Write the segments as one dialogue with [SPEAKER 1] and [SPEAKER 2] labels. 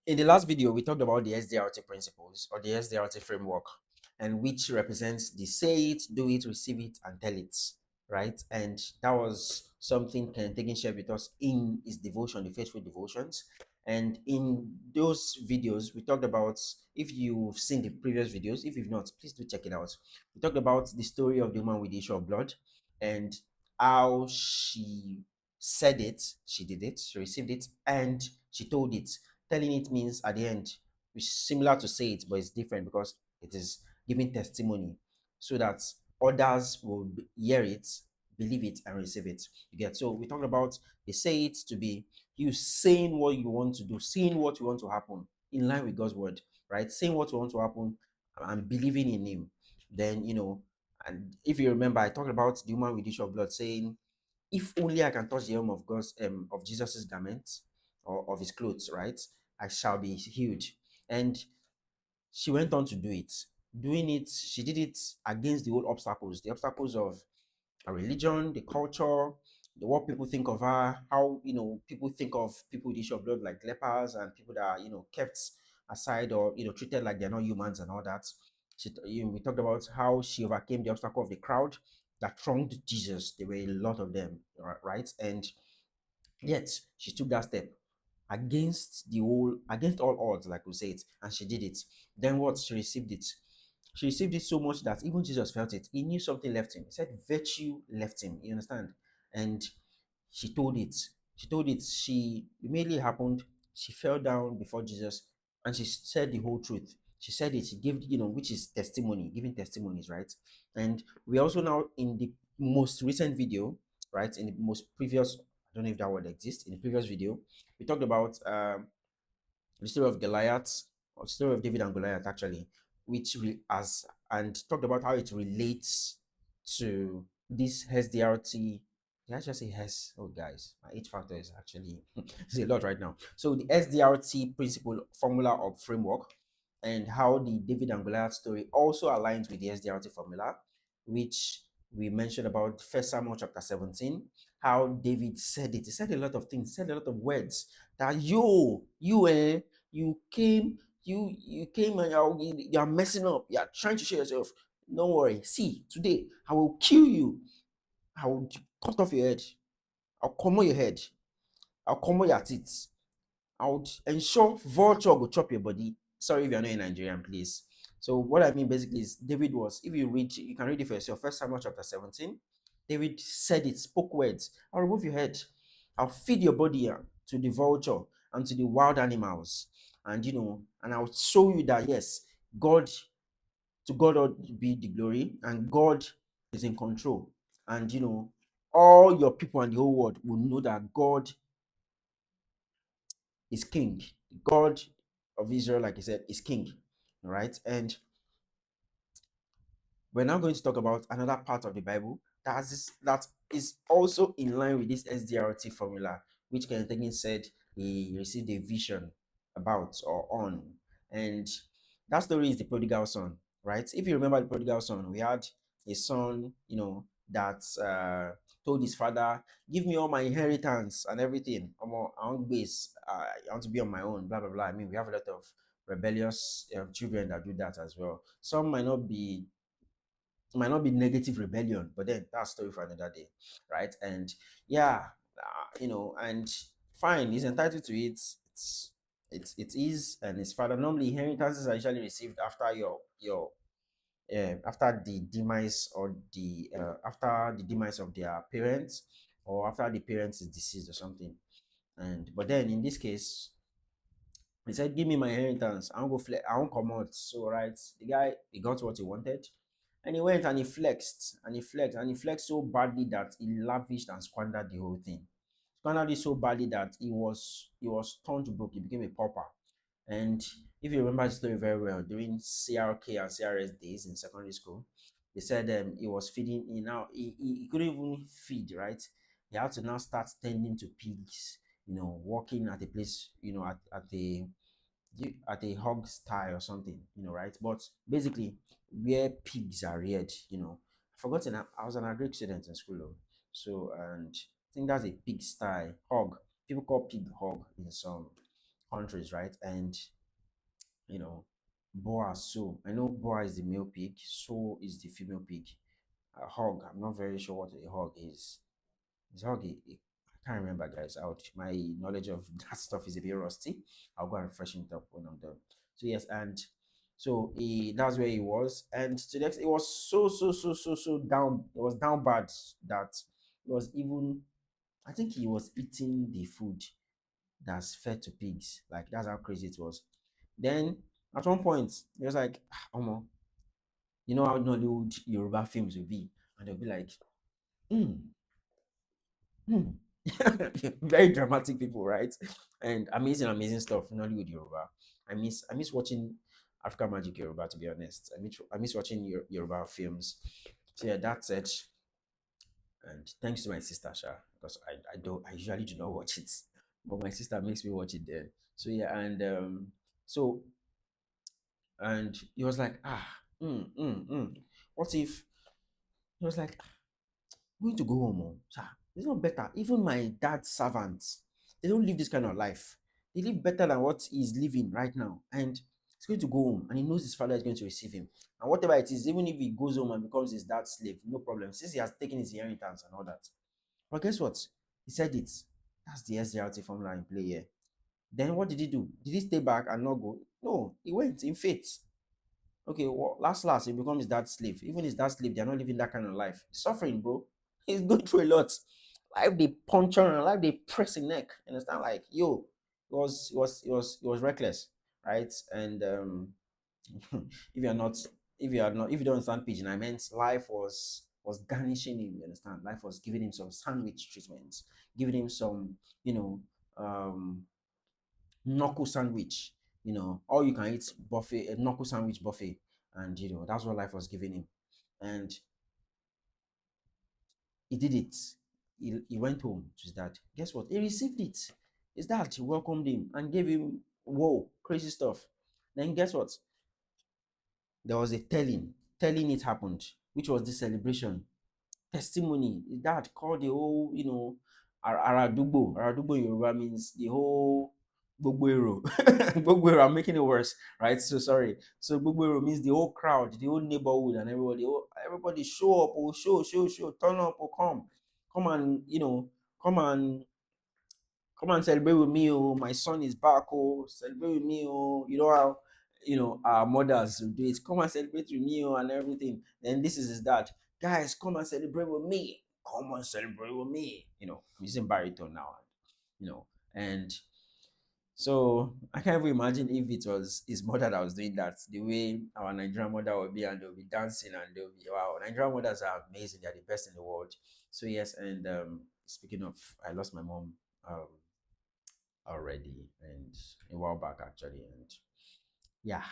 [SPEAKER 1] In the last video, we talked about the SDRT principles or the SDRT framework, and which represents the say it, do it, receive it, and tell it, right? And that was something Kenneth Hagin shared with us in his devotion, the Faithful Devotions. And in those videos, we talked about, if you've seen the previous videos, if you've not, please do check it out. We talked about the story of the woman with the issue of blood and how she said it, she did it, she received it, and she told it. Telling it means at the end, it's similar to say it, but it's different because it is giving testimony so that others will hear it, believe it, and receive it. You get, so we talked about the say it to be you saying what you want to do, saying what you want to happen in line with God's word, right? Saying what you want to happen and believing in Him. Then, and if you remember, I talked about the woman with the issue of blood saying, if only I can touch the hem of God's of Jesus's garment or of his clothes, right? I shall be healed. And she went on to do it. Doing it, she did it against the old obstacles, the obstacles of a religion, the culture, the what people think of her, how people think of people with issue of blood like lepers and people that are kept aside or treated like they're not humans and all that. We talked about how she overcame the obstacle of the crowd that thronged Jesus. There were a lot of them, right? And yet she took that step against all odds, like we say it, and she did it. Then what? She received it. She received it so much that even Jesus felt it. He knew something left him. He said virtue left him. You understand? And she told it. She told it. She immediately happened. She fell down before Jesus and she said the whole truth. She said it. She gave, which is testimony, giving testimonies, right? And we also now in the most recent video, right? In the most previous, I don't know if that word exists. In the previous video, we talked about the story of Goliath, or the story of David and Goliath, actually, which as and talked about how it relates to this SDRT. Did I just say HES? Oh, guys, my H factor is actually it's a lot right now. So the SDRT principle, formula, or framework, and how the David and Goliath story also aligns with the SDRT formula, which we mentioned about First Samuel chapter 17, how David said it. He said a lot of things, said a lot of words that you came, you came and you're messing up. You're trying to show yourself. Don't worry. See, today I will kill you. I will cut off your head. I'll comb your head. I'll comb your teeth. I would ensure vulture will chop your body. Sorry if you're not in Nigerian, please. So what I mean basically is David was, if you read, you can read it for yourself. First Samuel chapter 17. David said it, spoke words. I'll remove your head. I'll feed your body to the vulture and to the wild animals. And and I'll show you that yes, God, to God ought to be the glory, and God is in control. And all your people and the whole world will know that God is king. God of Israel, like I said, is king. All right. And we're now going to talk about another part of the Bible that is also in line with this SDRT formula, which Kenneth Hagin said he received a vision about or on. And that story is the prodigal son, right? If you remember the prodigal son, we had a son, that told his father, give me all my inheritance and everything. I'm on base. I want to be on my own, blah, blah, blah. I mean, we have a lot of rebellious children that do that as well. Some might not be negative rebellion, but then that's story for another day, right? And yeah, and fine, he's entitled to it. It is, and his father, normally inheritances are usually received after your after the demise or the after the demise of their parents, or after the parents is deceased or something. And but then in this case, he said, give me my inheritance. I won't come out. So right, the guy, he got what he wanted. And he went and he flexed and he flexed and he flexed so badly that he lavished and squandered the whole thing. Squandered it so badly that he was turned to broke. He became a pauper. And if you remember the story very well, during CRK and CRS days in secondary school, they said he was feeding. He couldn't even feed, right? He had to now start tending to pigs. Working at a place, at a hog style or something, right? But basically, where pigs are reared, I've forgotten. I was an agric student in school, though. So, and I think that's a pig style hog. People call pig hog in some countries, right? And you know, boa so. I know boa is the male pig, so is the female pig. A hog. I'm not very sure what a hog is. Is hog I can't remember, guys. Out my knowledge of that stuff is a bit rusty. I'll go and freshen it up when I'm done. So yes, and so that's where he was, and to the next, it was so down. It was down bad that it was even. I think he was eating the food that's fed to pigs. Like that's how crazy it was. Then at one point, he was like, Omo, you know how Nollywood Yoruba films will be, and they'll be like, hmm, hmm. Very dramatic people, right? And amazing stuff. Nollywood Yoruba. I miss watching African Magic Yoruba. To be honest, I miss watching Yoruba films. So yeah, that's it. And thanks to my sister, Sha, because I usually do not watch it, but my sister makes me watch it then. So yeah, so and he was like, what if he was like, going to go home, oh, sir. It's not better. Even my dad's servants, they don't live this kind of life. They live better than what he's living right now. And he's going to go home and he knows his father is going to receive him. And whatever it is, even if he goes home and becomes his dad's slave, no problem. Since he has taken his inheritance and all that. But guess what? He said it. That's the SDRT formula in play here. Then what did he do? Did he stay back and not go? No, he went in faith. Okay, well, last, he becomes his dad's slave. Even his dad's slave, they're not living that kind of life. He's suffering, bro. He's going through a lot. Life they punch on, life they press his neck. Understand? Like, yo, it was reckless, right? And if you're not, if you don't understand pigeon, I meant life was garnishing him. You understand? Life was giving him some sandwich treatments, giving him some, you know, knuckle sandwich, all you can eat buffet, a knuckle sandwich buffet, and that's what life was giving him, and he did it. He went home to his dad. Guess what? He received it. His dad welcomed him and gave him whoa crazy stuff. Then guess what? There was a telling it happened, which was the celebration testimony. His dad called the whole, Aradugbo. Aradugbo in Yoruba means the whole Gbogboero. Gbogboero, I'm making it worse, right? So sorry. So Gbogboero means the whole crowd, the whole neighborhood, and everybody show up, or show, turn up, or come and, come and come and celebrate with me, oh, my son is back, oh, celebrate with me, oh, you know how, our mothers will do it, come and celebrate with me, oh, and everything. Then this is his dad, guys, come and celebrate with me, come and celebrate with me, I'm using baritone now, and so I can't even imagine if it was his mother that was doing that, the way our Nigerian mother would be, and they'll be dancing, and they'll be, wow, Nigerian mothers are amazing, they're the best in the world. So yes, and speaking of, I lost my mom um already, and a while back actually, and yeah,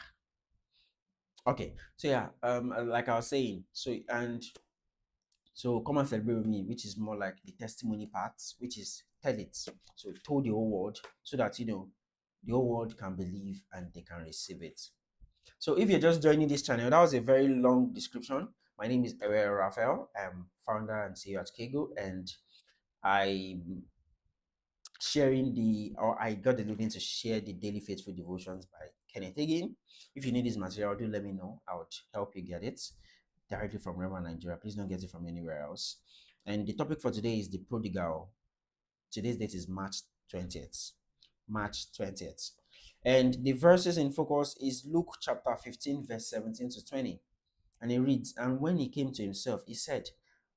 [SPEAKER 1] okay, so yeah, like I was saying, so come and celebrate with me, which is more like the testimony part, which is tell it. So told the whole world, so that the whole world can believe and they can receive it. So if you're just joining this channel, that was a very long description. My name is Ewe Raphael. I'm founder and CEO at Kego, and I I got the leading to share the daily faithful devotions by Kenneth Hagin. If you need this material, do let me know. I would help you get it directly from Rema, Nigeria. Please don't get it from anywhere else. And the topic for today is the prodigal. Today's date is March 20th. March 20th. And the verses in focus is Luke chapter 15, verse 17 to 20. And it reads, "And when he came to himself, he said,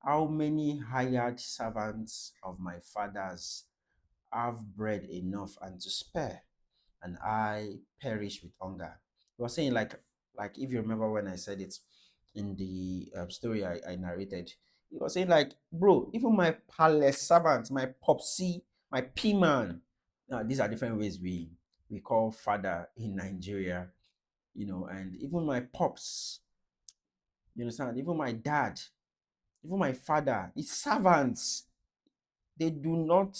[SPEAKER 1] how many hired servants of my father's have bread enough and to spare, and I perish with hunger." He was saying, like if you remember when I said it in the story I narrated, he was saying like, bro, even my palace servants, my popsy, my p man. Now these are different ways we call father in Nigeria, and even my pops, you understand, even my dad, even my father, his servants, they do not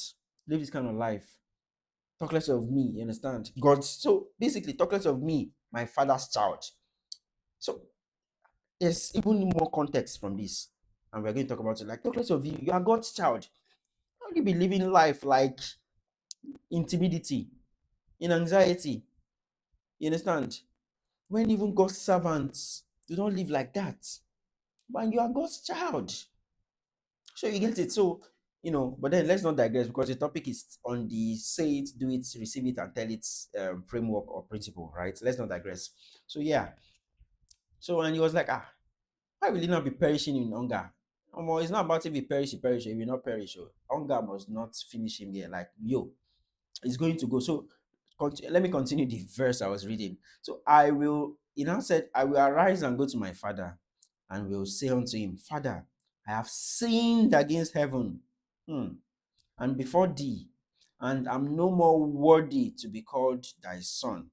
[SPEAKER 1] live this kind of life. Talk less of me, you understand? God. So basically, talk less of me, my father's child. So there's even more context from this. And we're going to talk about it. Like, talk less of you. You are God's child. How do you be living life like intimidity? in anxiety. You understand? When even God's servants do not live like that. But you are God's child. So you get it. So, but then let's not digress because the topic is on the say it, do it, receive it, and tell it framework or principle, right? Let's not digress. So, yeah. So, and he was like, why will he not be perishing in hunger? It's not about if he perish, he perish, he will not perish. Oh. Hunger must not finish him here. Like, it's going to go. So, let me continue the verse I was reading. So, he now said, I will arise and go to my father and will say unto him, Father, I have sinned against heaven and before thee, and am no more worthy to be called thy son.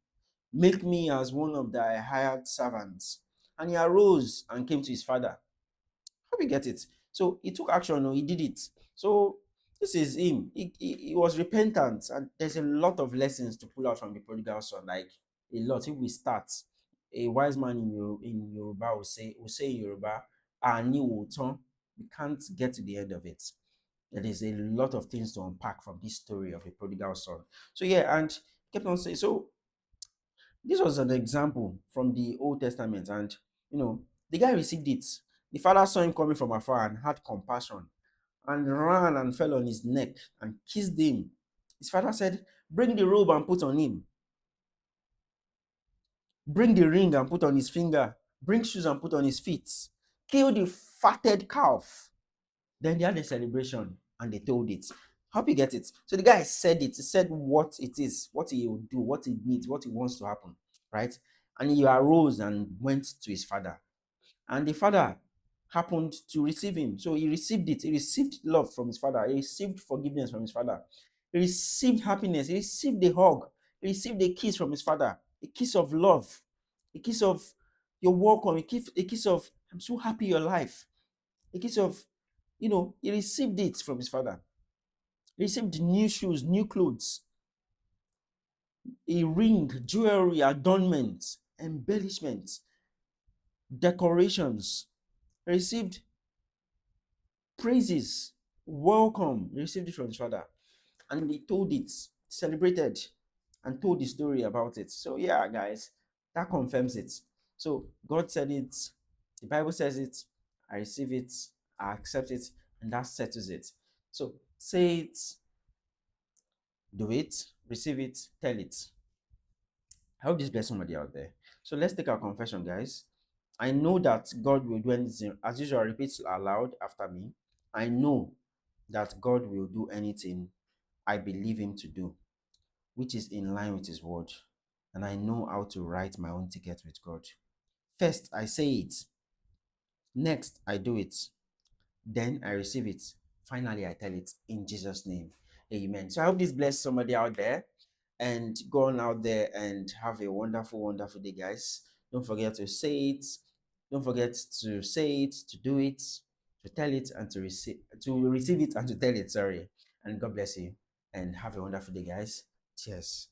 [SPEAKER 1] Make me as one of thy hired servants. And he arose and came to his father. Hope you get it. So he took action, he did it. So this is him. He was repentant, and there's a lot of lessons to pull out from the prodigal son. Like a lot. If we start, a wise man in Yoruba will say in Yoruba, "Ani wotan." We can't get to the end of it. There is a lot of things to unpack from this story of a prodigal son. So yeah, and kept on saying. So this was an example from the Old Testament, and the guy received it. The father saw him coming from afar and had compassion and ran and fell on his neck and kissed him. His father said, bring the robe and put on him, bring the ring and put on his finger, bring shoes and put on his feet, kill the fatted calf. Then they had a celebration and they told it. Hope you get it. So the guy said it. He said what it is, what he will do, what he needs, what he wants to happen, right? And he arose and went to his father. And the father happened to receive him. So he received it. He received love from his father. He received forgiveness from his father. He received happiness. He received a hug. He received a kiss from his father. A kiss of love. A kiss of you're welcome. A kiss of I'm so happy you're alive. A kiss of, he received it from his father. He received new shoes, new clothes, a ring, jewelry, adornments, embellishments, decorations. He received praises, welcome. He received it from his father. And he told it, celebrated, and told the story about it. So, yeah, guys, that confirms it. So, God said it, the Bible says it, I receive it, I accept it, and that settles it. So, say it, do it, receive it, tell it. I hope this bless somebody out there. So, let's take our confession, guys. I know that God will do anything. As usual, repeat aloud after me. I know that God will do anything I believe Him to do, which is in line with His word. And I know how to write my own ticket with God. First, I say it. Next, I do it. Then I receive it. Finally, I tell it in Jesus' name. Amen. So I hope this bless somebody out there. And go on out there and have a wonderful, wonderful day, guys. Don't forget to say it. Don't forget to say it, to do it, to tell it, and to receive it and to tell it. Sorry. And God bless you. And have a wonderful day, guys. Cheers.